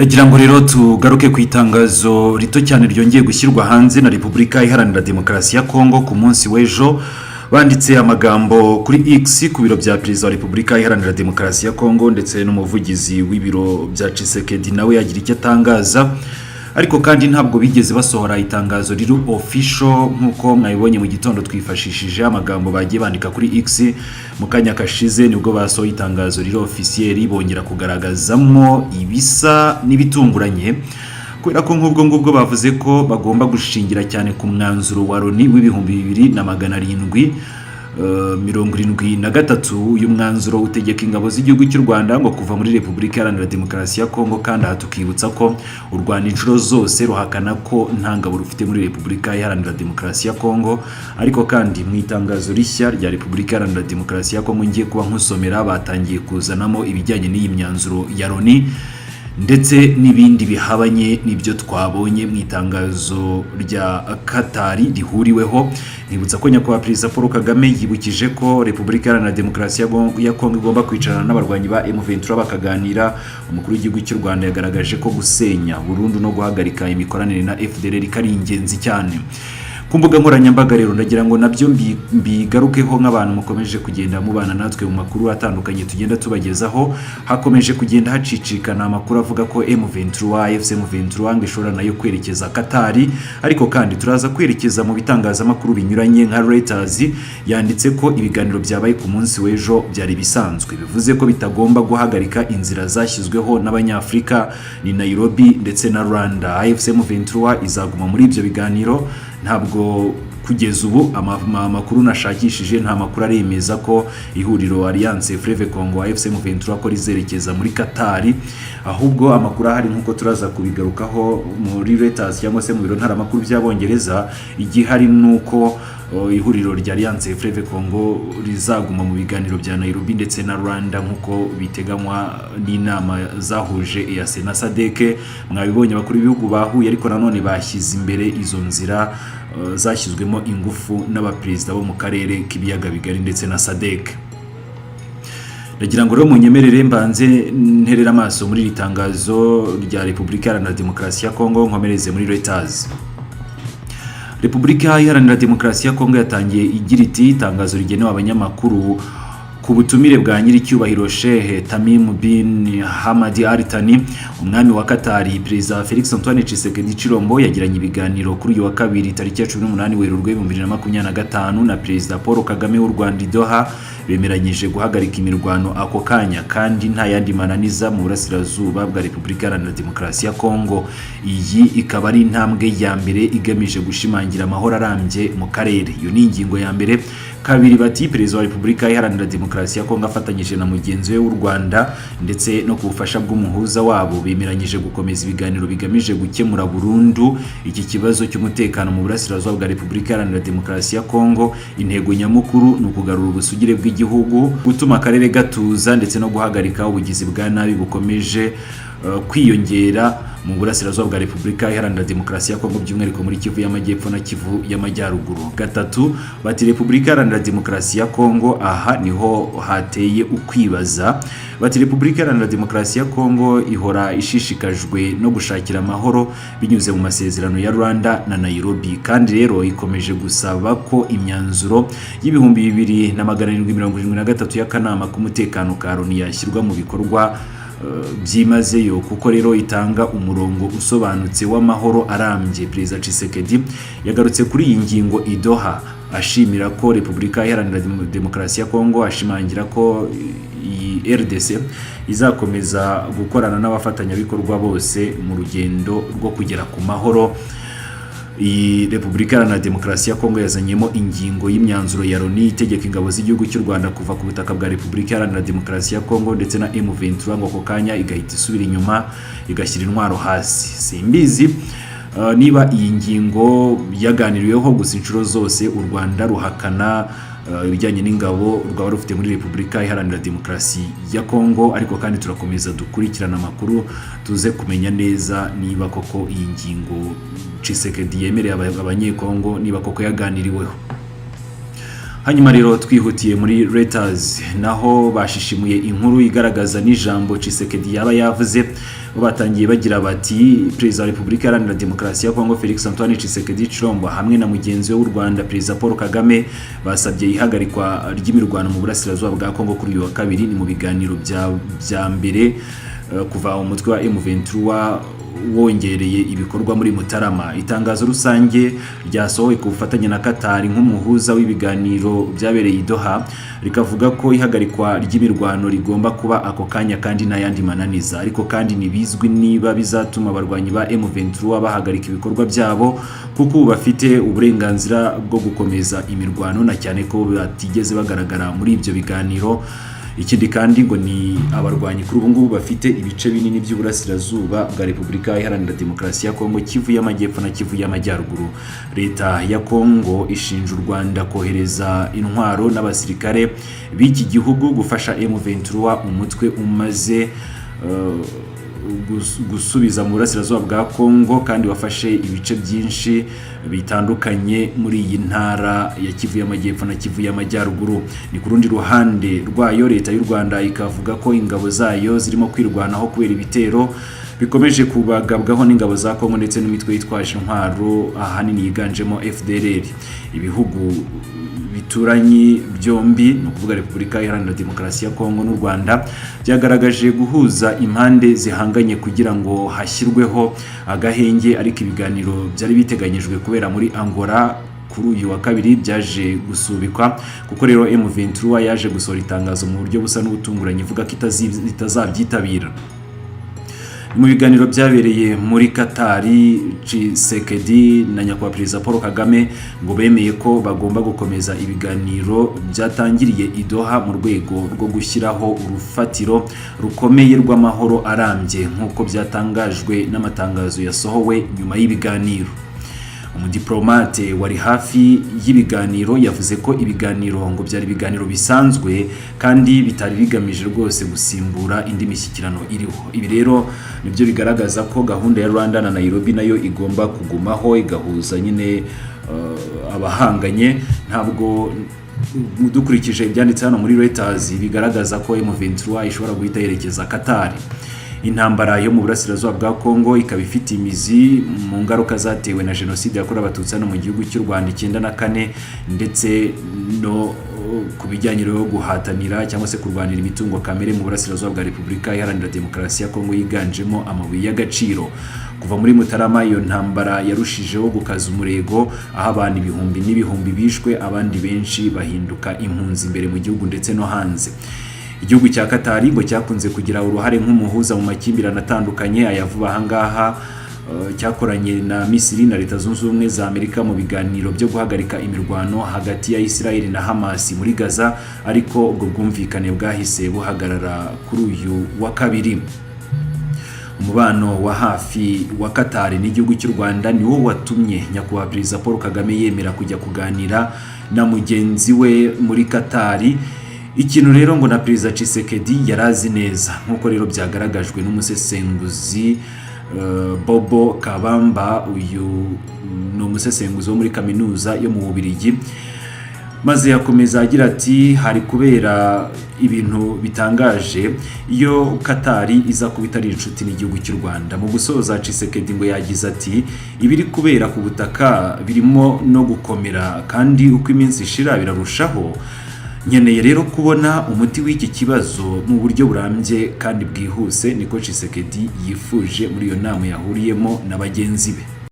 Ndagira ngo rero tugaruke ku itangazo rito cyane ryongeye gushyirwa hanze na Repubulika Iharanira Demokarasi ya Kongo ku munsi w'ejo. Banditse amagambo kuri X ku biro bya Perezida wa Repubulika Iharanira Demokarasi ya Kongo ndetse n'umuvugizi w'ibiro bya Tshisekedi nawe yagira icyo atangaza. Ariko kandi ntabwo bigeze basohora itangazo riri official nkuko mwabibonye mu gitondo twifashishije amagambo bagiye bandika kuri X mu kanya kashize nibwo basohoye itangazo riri officiel bongera kugaragazamo ibisa n'ibitunguranye kubera ko ngubwo bavuze ko bagomba gushingira cyane ku mwanzuro wa Loni w'ibihumbi 2773 uyu mwanzuro utegeka ingabo z'igihugu cy'u Rwanda ngo kuva muri Repubulika Iharanira Demokarasi ya Kongo, kandi aha tukibutsa ko u Rwanda inshuro zose ruhakana ko nta ngabo rufite muri Repubulika Iharanira Demokarasi ya Kongo. Ariko kandi mu itangazo rishya rya Repubulika Iharanira Demokarasi ya Kongo ngiye kuba nkusomera batangiye kuzanamo ibijyanye n'iyi myanzuro ya Loni ndetse n'ibindi bihabanye n'ibyo twabonye mu itangazo rya Katari rihuriweho. Nibutsa ko nyakubahwa Perezida Paul Kagame yibukije ko Repubulika Iharanira Demokarasi ya Kongo igomba kwicarana n'abarwanyi ba M23 bakaganira. Umukuru w'igihugu cy'u Rwanda yagaragaje ko gusenya burundu no guhagarika imikoranire na FDLR kari ingenzi cyane. Ku mbuga nkoranyambaga rero ndagira ngo nabyo mbigarukeho nk'abantu mukomeje kugenda mubana natwe mu makuru atandukanye tugenda tubagezaho. Hakomeje kugenda hacicikana amakuru avuga ko M23 ngo ishobora nayo kwerekeza Katari, ariko kandi turaza kwerekeza mu bitangazamakuru binyuranye nka Reuters yanditse ko ibiganiro byabaye ku munsi w'ejo byari bisanzwe, bivuze ko bitagomba guhagarika inzira zashyizweho n'Abanyafrika ni Nairobi ndetse na Rwanda. M23 izaguma muri ibyo biganiro. Ntabwo kugeza ubu amakuru nashakishije nta makuru aremeza ko ihuriro Alliance Fleuve Congo M23 ko rizerekeza muri Katari, ahubwo amakuru ahari nkuko turaza kubigarukaho muri Reuters cyangwa se mu biro ntaramakuru by'Abongereza. Igihari nuko ihuriro rya Alliance Fleuve Congo rizaguma mu biganiro bya Nairobi ndetse na Rwanda nkuko biteganywa n'inama zahuje EAC na SADC. Mwabibonye abakuru b'ibihugu bahuye, ariko nanone bashyize imbere izo nzira zashyizwemo ingufu n'abaperezida bo mu karere k'ibiyaga bigari ndetse na SADC. Ndagira ngo rero munyemerere mbanze nterera amaso muri iri tangazo rya Repubulika Iharanira Demokarasi ya Kongo, nkomereze muri Reuters. Repubulika Iharanira Demokarasi ya Kongo yatangiye igira iti itangazo rigenewe abanyamakuru ku butumire bwa nyiricyubahiro Sheikh Tamim bin Hamad Al Thani, umwami wa Katari. Perezida Felix Antoine Tshisekedi Chilombo yagiranye ibiganiro kuri uyu wa kabiri tariki ya 18 Werurwe 2025 na Perezida Paul Kagame w'u Rwanda Doha. Bemeranyije guhagarika imirwano ako kanya kandi nta yandi mananiza mu burasirazuba bwa Repubulika Iharanira Demokarasi ya Kongo. Iyi ikaba ari intambwe ya mbere igamije gushimangira amahoro arambye mu karere. Iyo ni ingingo ya mbere. Kabiri bati Perezida wa Repubulika Iharanira Demokarasi ya Kongo afatanyije na mugenzi we w'u Rwanda ndetse no ku bufasha bw'umuhuza wabo bemeranyije gukomeza ibiganiro bigamije gukemura burundu iki kibazo cy'umutekano mu burasirazuba bwa Repubulika Iharanira Demokarasi ya Kongo. Intego nyamukuru ni ukugarura ubusugire bw'igihugu, gutuma akarere gatuza ndetse no guhagarika ubugizi bwa nabi bukomeje kwiyongera mu burasirazuba bwa Repubulika Iharanira Demokarasi ya Kongo, by'umwihariko muri Kivu y'Amajyepfo na Kivu y'Amajyaruguru. Gatatu bati Repubulika Iharanira Demokarasi ya Kongo, aha niho hateye ukwibaza. Bati Repubulika Iharanira Demokarasi ya Kongo ihora ishishikajwe no gushakira amahoro binyuze mu masezerano ya Rwanda na Nairobi, kandi rero ikomeje gusaba ko imyanzuro y'ibihumbi 2773 y'akanama k'umutekano ka Loni yashyirwa mu bikorwa byimazeyo, kuko rero itanga umurongo usobanutse w'amahoro arambye. Perezida Tshisekedi yagarutse kuri iyi ngingo i Doha ashimira ko Repubulika Iharanira Demokarasi ya Kongo, ashimangira ko iyi RDC izakomeza gukorana n'abafatanyabikorwa bose mu rugendo rwo kugera ku mahoro. Iyi Repubulika Iharanira Demokarasi ya Kongo yazanyemo ingingo y'imyanzuro ya Loni itegeka ingabo z'igihugu cy'u Rwanda kuva ku butaka bwa Repubulika Iharanira Demokarasi ya Kongo ndetse na M23 ngo ako kanya igahita isubira inyuma igashyira intwaro hasi. Simbizi niba iyi ngingo yaganiriweho, gusa inshuro zose u Rwanda ruhakana ibijyanye n'ingabo rwaba rufite muri Repubulika Iharanira Demokarasi ya Kongo. Ariko kandi turakomeza dukurikirana amakuru tuze kumenya neza niba koko iyi ngingo Tshisekedi yemereye abanyekongo niba koko yaganiriweho. Hanyuma rero twihutiye muri Reuters naho bashishimuye inkuru igaragaza n'ijambo Tshisekedi yaba yavuze bo batangiye bagira bati Perezida wa Repubulika Iharanira Demokarasi ya Kongo Felix Antoine Tshisekedi Tshilombo hamwe na mugenzi we w'u Rwanda Perezida Paul Kagame basabye ihagarikwa ry'imirwano mu burasirazuba bwa Kongo kuri uyu wa kabiri. Ni mu biganiro bya mbere kuva umutwe wa M23 wongereye ibikorwa muri Mutarama. Itangazo rusange ryasohowe ku bufatanye na Qatar nk'umuhuza w'ibiganiro byabereye i Doha rikavuga ko ihagarikwa ry'imirwano rigomba kuba ako kanya kandi n'ayandi mananiza, ariko kandi nibizwi niba bizatuma abarwanyi ba M23 bahagarika ibikorwa byabo kuko bafite uburenganzira bwo gukomeza imirwano na cyane ko batigeze bagaragara muri ibyo biganiro. Ikindi kandi ngo ni abarwanyi kuri ubu ngubu bafite ibice binini by'uburasirazuba bwa Repubulika Iharanira Demokarasi ya Kongo, Kivu y'Amajyepfo na Kivu y'Amajyaruguru. Leta ya Kongo ishinja u Rwanda kohereza intwaro n'abasirikare b'iki gihugu gufasha M23, umutwe umaze gusubiza mu burasirazuba bwa Kongo kandi wafashe ibice byinshi bitandukanye muri iyi ntara ya Kivu y'Amajyepfo na Kivu y'Amajyaruguru. Ni ku rundi ruhande rwayo Leta y'u Rwanda ikavuga ko ingabo zayo zirimo kwirwanaho kubera ibitero bikomeje kubagabwaho n'ingabo za Kongo ndetse n'imitwe yitwaje intwaro ahanini yiganjemo FDLR. Ibihugu bituranye byombi no kuvuga Repubulika Iharanira Demokarasi ya Kongo n'u Rwanda byagaragaje guhuza impande zihanganye kugira ngo hashyirweho agahenge, ariko ibiganiro byari biteganyijwe kubera muri Angola kuri uyu wa kabiri byaje gusubikwa kuko rero M23 yaje gusohora itangazo mu buryo busa n'ubutunguranye ivuga ko itazabyitabira. Mu biganiro byabereye muri Qatar, Tshisekedi na nyakubahwa Perezida Paul Kagame ngo bemeye ko bagomba gukomeza ibiganiro byatangiriye i Doha mu rwego rwo gushyiraho urufatiro rukomeye rw'amahoro arambye nk'uko byatangajwe n'amatangazo yasohowe nyuma y'ibiganiro. Umudiplomate wari hafi y'ibiganiro yavuze ko ibiganiro ngo byari ibiganiro bisanzwe kandi bitari bigamije rwose gusimbura indi mishyikirano iriho. Ibi rero nibyo bigaragaza ko gahunda ya Rwanda na Nairobi nayo igomba kugumaho igahuza nyine abahanganye. Ntabwo dukurikije ibyanditse hano muri Reuters bigaragaza ko M23 ishobora guhita yerekeza Qatar. Intambara yo mu burasirazuba bwa Kongo ikaba ifite imizi mu ngaruka zatewe na jenoside yakorewe abatutsi hano mu gihugu cy'u Rwanda 1994 ndetse no ku bijyanye no guhatanira cyangwa se kurwanira imitungo kamere mu burasirazuba bwa Repubulika Iharanira Demokarasi ya Kongo yiganjemo amabuye y'agaciro. Kuva muri Mutarama iyo ntambara yarushijeho gukaza umurego, aho abantu ibihumbi n'ibihumbi bishwe, abandi benshi bahinduka impunzi imbere mu gihugu ndetse no hanze. Igihugu cya Qatar ngo cyakunze kugira uruhare nk'umuhuza mu makimbirane atandukanye. Ayavuba ahangaha cyakoranye na Misiri na Leta Zunze Ubumwe za Amerika mu biganiro byo guhagarika imirwano hagati ya Israel na Hamas muri Gaza, ariko ubwo bwumvikane bwahise buhagarara kuri uyu wa kabiri. Umubano wa hafi wa Qatar n'igihugu cy'u Rwanda ni wo watumye nyakubahwa Perezida Paul Kagame yemera kujya kuganira na mugenzi we muri Qatar. Ikintu rero ngo na Perezida Tshisekedi yarazi neza, nk'uko rero byagaragajwe n'umusesenguzi Bobo Kabamba. Uyu ni umusesenguzi wo muri kaminuza yo mu Bubiligi, maze yakomeza agira ati hari kubera ibintu bitangaje iyo Qatar iza kuba itari inshuti n'igihugu cy'u Rwanda. Mu gusoza Tshisekedi ngo yagize ati ibiri kubera ku butaka birimo no gukomera kandi uko iminsi ishira birarushaho. Nkeneye rero kubona umuti w'iki kibazo mu buryo burambye kandi bwihuse, niko Tshisekedi yifuje muri iyo nama yahuriyemo na bagenzi be.